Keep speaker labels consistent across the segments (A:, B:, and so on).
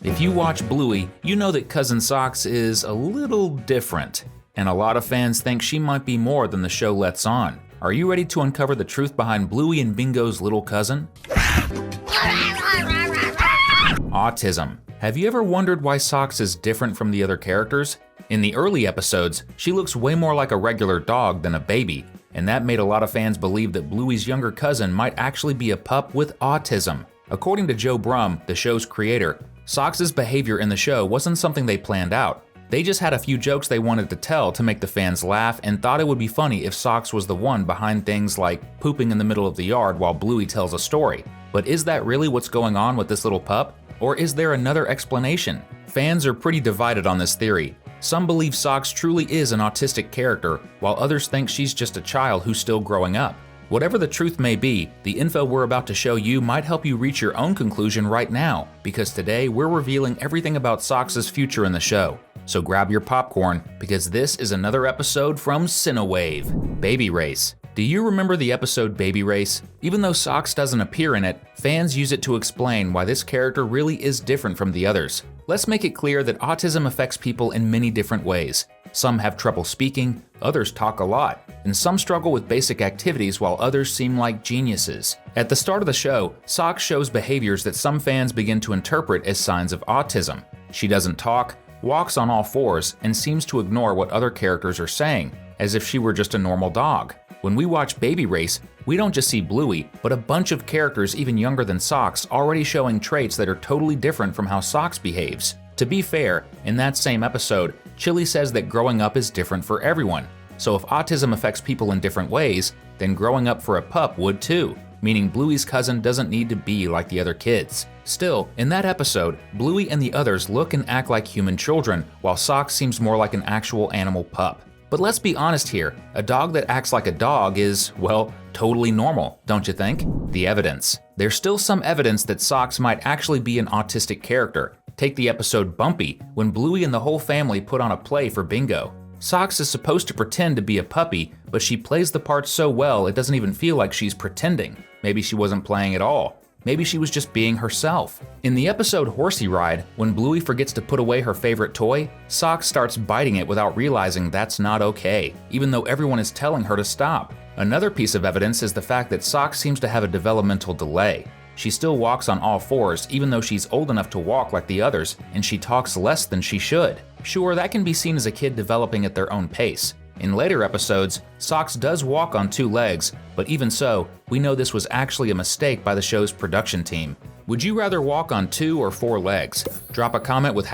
A: If you watch Bluey, you know that Cousin Socks is a little different, and a lot of fans think she might be more than the show lets on. Are you ready to uncover the truth behind Bluey and Bingo's little cousin? Autism. Have you ever wondered why Socks is different from the other characters? In the early episodes, she looks way more like a regular dog than a baby, and that made a lot of fans believe that Bluey's younger cousin might actually be a pup with autism. According to Joe Brumm, the show's creator, Socks' behavior in the show wasn't something they planned out. They just had a few jokes they wanted to tell to make the fans laugh and thought it would be funny if Socks was the one behind things like pooping in the middle of the yard while Bluey tells a story. But is that really what's going on with this little pup? Or is there another explanation? Fans are pretty divided on this theory. Some believe Socks truly is an autistic character, while others think she's just a child who's still growing up. Whatever the truth may be, the info we're about to show you might help you reach your own conclusion right now, because today we're revealing everything about Socks' future in the show. So grab your popcorn, because this is another episode from Cinewave, Baby Race. Do you remember the episode Baby Race? Even though Socks doesn't appear in it, fans use it to explain why this character really is different from the others. Let's make it clear that autism affects people in many different ways. Some have trouble speaking, others talk a lot, and some struggle with basic activities while others seem like geniuses. At the start of the show, Socks shows behaviors that some fans begin to interpret as signs of autism. She doesn't talk, walks on all fours, and seems to ignore what other characters are saying, as if she were just a normal dog. When we watch Baby Race, we don't just see Bluey, but a bunch of characters even younger than Socks already showing traits that are totally different from how Socks behaves. To be fair, in that same episode, Chili says that growing up is different for everyone. So if autism affects people in different ways, then growing up for a pup would too, meaning Bluey's cousin doesn't need to be like the other kids. Still, in that episode, Bluey and the others look and act like human children, while Socks seems more like an actual animal pup. But let's be honest here, a dog that acts like a dog is, well, totally normal, don't you think? The evidence. There's still some evidence that Socks might actually be an autistic character. Take the episode Bumpy, when Bluey and the whole family put on a play for Bingo. Socks is supposed to pretend to be a puppy, but she plays the part so well it doesn't even feel like she's pretending. Maybe she wasn't playing at all. Maybe she was just being herself. In the episode Horsey Ride, when Bluey forgets to put away her favorite toy, Socks starts biting it without realizing that's not okay, even though everyone is telling her to stop. Another piece of evidence is the fact that Socks seems to have a developmental delay. She still walks on all fours even though she's old enough to walk like the others, and she talks less than she should. Sure, that can be seen as a kid developing at their own pace. In later episodes, Socks does walk on 2 legs, but even so, we know this was actually a mistake by the show's production team. Would you rather walk on 2 or 4 legs? Drop a comment with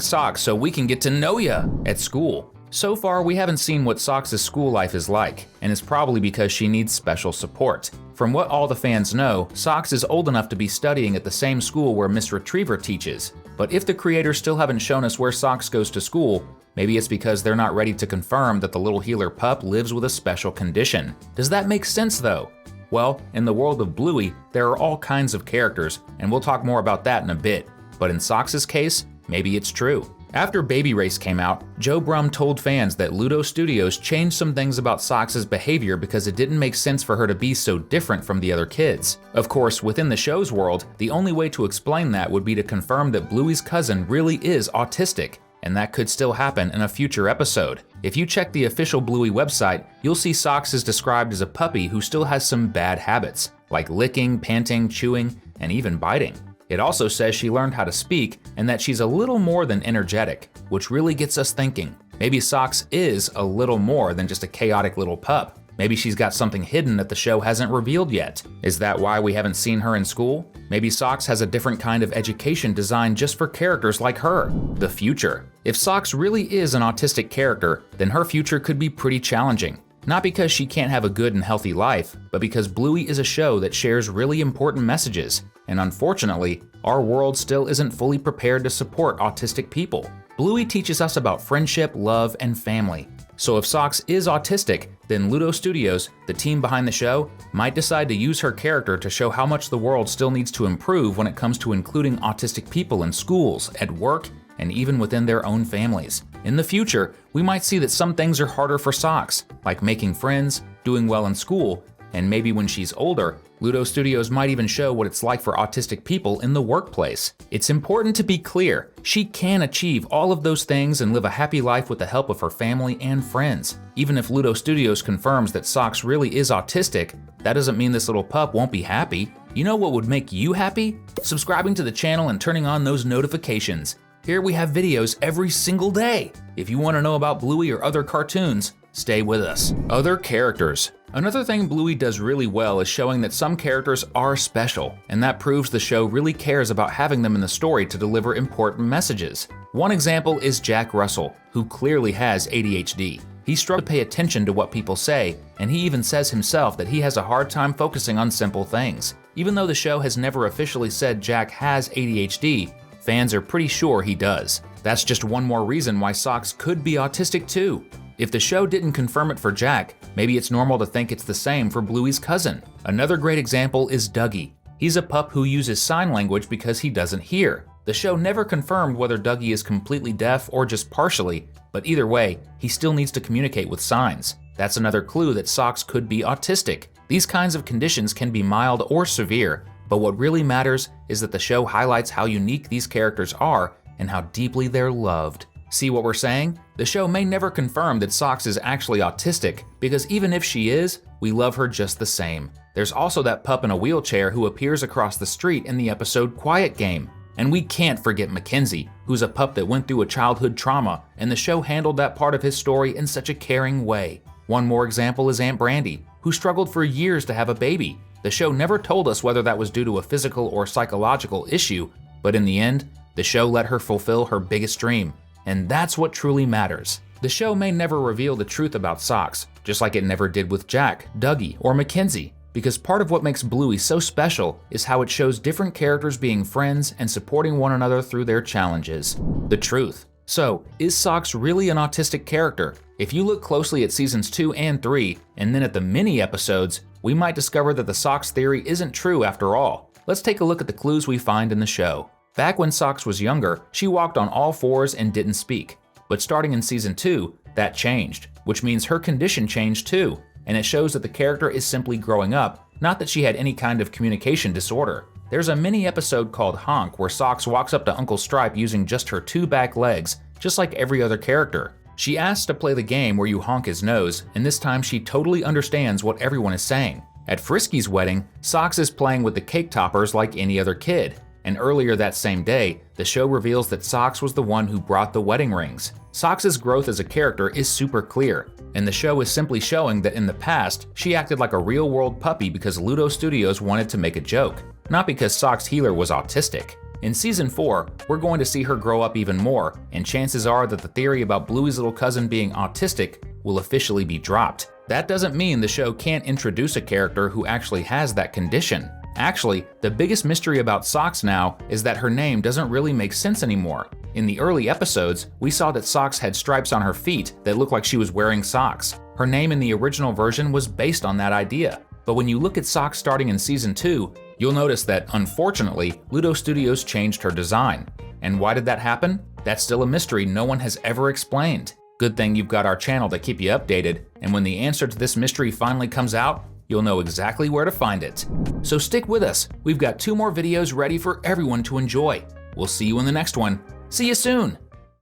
A: #Socks so we can get to know ya at school. So far, we haven't seen what Socks' school life is like, and it's probably because she needs special support. From what all the fans know, Socks is old enough to be studying at the same school where Miss Retriever teaches. But if the creators still haven't shown us where Socks goes to school, maybe it's because they're not ready to confirm that the little healer pup lives with a special condition. Does that make sense though? Well, in the world of Bluey, there are all kinds of characters, and we'll talk more about that in a bit. But in Socks' case, maybe it's true. After Baby Race came out, Joe Brumm told fans that Ludo Studios changed some things about Socks' behavior because it didn't make sense for her to be so different from the other kids. Of course, within the show's world, the only way to explain that would be to confirm that Bluey's cousin really is autistic, and that could still happen in a future episode. If you check the official Bluey website, you'll see Socks is described as a puppy who still has some bad habits, like licking, panting, chewing, and even biting. It also says she learned how to speak and that she's a little more than energetic, which really gets us thinking. Maybe Socks is a little more than just a chaotic little pup. Maybe she's got something hidden that the show hasn't revealed yet. Is that why we haven't seen her in school? Maybe Socks has a different kind of education designed just for characters like her. The future. If Socks really is an autistic character, then her future could be pretty challenging. Not because she can't have a good and healthy life, but because Bluey is a show that shares really important messages. And unfortunately, our world still isn't fully prepared to support autistic people. Bluey teaches us about friendship, love, and family. So if Socks is autistic, then Ludo Studios, the team behind the show, might decide to use her character to show how much the world still needs to improve when it comes to including autistic people in schools, at work, and even within their own families. In the future, we might see that some things are harder for Socks, like making friends, doing well in school, And maybe when she's older, Bluto Studios might even show what it's like for autistic people in the workplace. It's important to be clear, she can achieve all of those things and live a happy life with the help of her family and friends. Even if Bluto Studios confirms that Socks really is autistic, that doesn't mean this little pup won't be happy. You know what would make you happy? Subscribing to the channel and turning on those notifications. Here we have videos every single day. If you want to know about Bluey or other cartoons, stay with us. Other characters. Another thing Bluey does really well is showing that some characters are special, and that proves the show really cares about having them in the story to deliver important messages. One example is Jack Russell, who clearly has ADHD. He struggles to pay attention to what people say, and he even says himself that he has a hard time focusing on simple things. Even though the show has never officially said Jack has ADHD, fans are pretty sure he does. That's just one more reason why Socks could be autistic too. If the show didn't confirm it for Jack, maybe it's normal to think it's the same for Bluey's cousin. Another great example is Dougie. He's a pup who uses sign language because he doesn't hear. The show never confirmed whether Dougie is completely deaf or just partially, but either way, he still needs to communicate with signs. That's another clue that Socks could be autistic. These kinds of conditions can be mild or severe, but what really matters is that the show highlights how unique these characters are and how deeply they're loved. See what we're saying? The show may never confirm that Socks is actually autistic, because even if she is, we love her just the same. There's also that pup in a wheelchair who appears across the street in the episode Quiet Game. And we can't forget Mackenzie, who's a pup that went through a childhood trauma, and the show handled that part of his story in such a caring way. One more example is Aunt Brandy, who struggled for years to have a baby. The show never told us whether that was due to a physical or psychological issue, but in the end, the show let her fulfill her biggest dream. And that's what truly matters. The show may never reveal the truth about Socks, just like it never did with Jack, Dougie, or Mackenzie, because part of what makes Bluey so special is how it shows different characters being friends and supporting one another through their challenges. The truth. So, is Socks really an autistic character? If you look closely at seasons 2 and 3, and then at the mini episodes, we might discover that the Socks theory isn't true after all. Let's take a look at the clues we find in the show. Back when Socks was younger, she walked on all fours and didn't speak. But starting in season 2, that changed, which means her condition changed too, and it shows that the character is simply growing up, not that she had any kind of communication disorder. There's a mini episode called Honk where Socks walks up to Uncle Stripe using just her 2 back legs, just like every other character. She asks to play the game where you honk his nose, and this time she totally understands what everyone is saying. At Frisky's wedding, Socks is playing with the cake toppers like any other kid. And earlier that same day, the show reveals that Socks was the one who brought the wedding rings. Socks' growth as a character is super clear, and the show is simply showing that in the past, she acted like a real-world puppy because Bluto Studios wanted to make a joke, not because Socks Healer was autistic. In season 4, we're going to see her grow up even more, and chances are that the theory about Bluey's little cousin being autistic will officially be dropped. That doesn't mean the show can't introduce a character who actually has that condition. Actually, the biggest mystery about Socks now is that her name doesn't really make sense anymore. In the early episodes, we saw that Socks had stripes on her feet that looked like she was wearing socks. Her name in the original version was based on that idea. But when you look at Socks starting in season 2, you'll notice that, unfortunately, Bluto Studios changed her design. And why did that happen? That's still a mystery no one has ever explained. Good thing you've got our channel to keep you updated, and when the answer to this mystery finally comes out, you'll know exactly where to find it. So stick with us, we've got 2 more videos ready for everyone to enjoy. We'll see you in the next one. See you soon!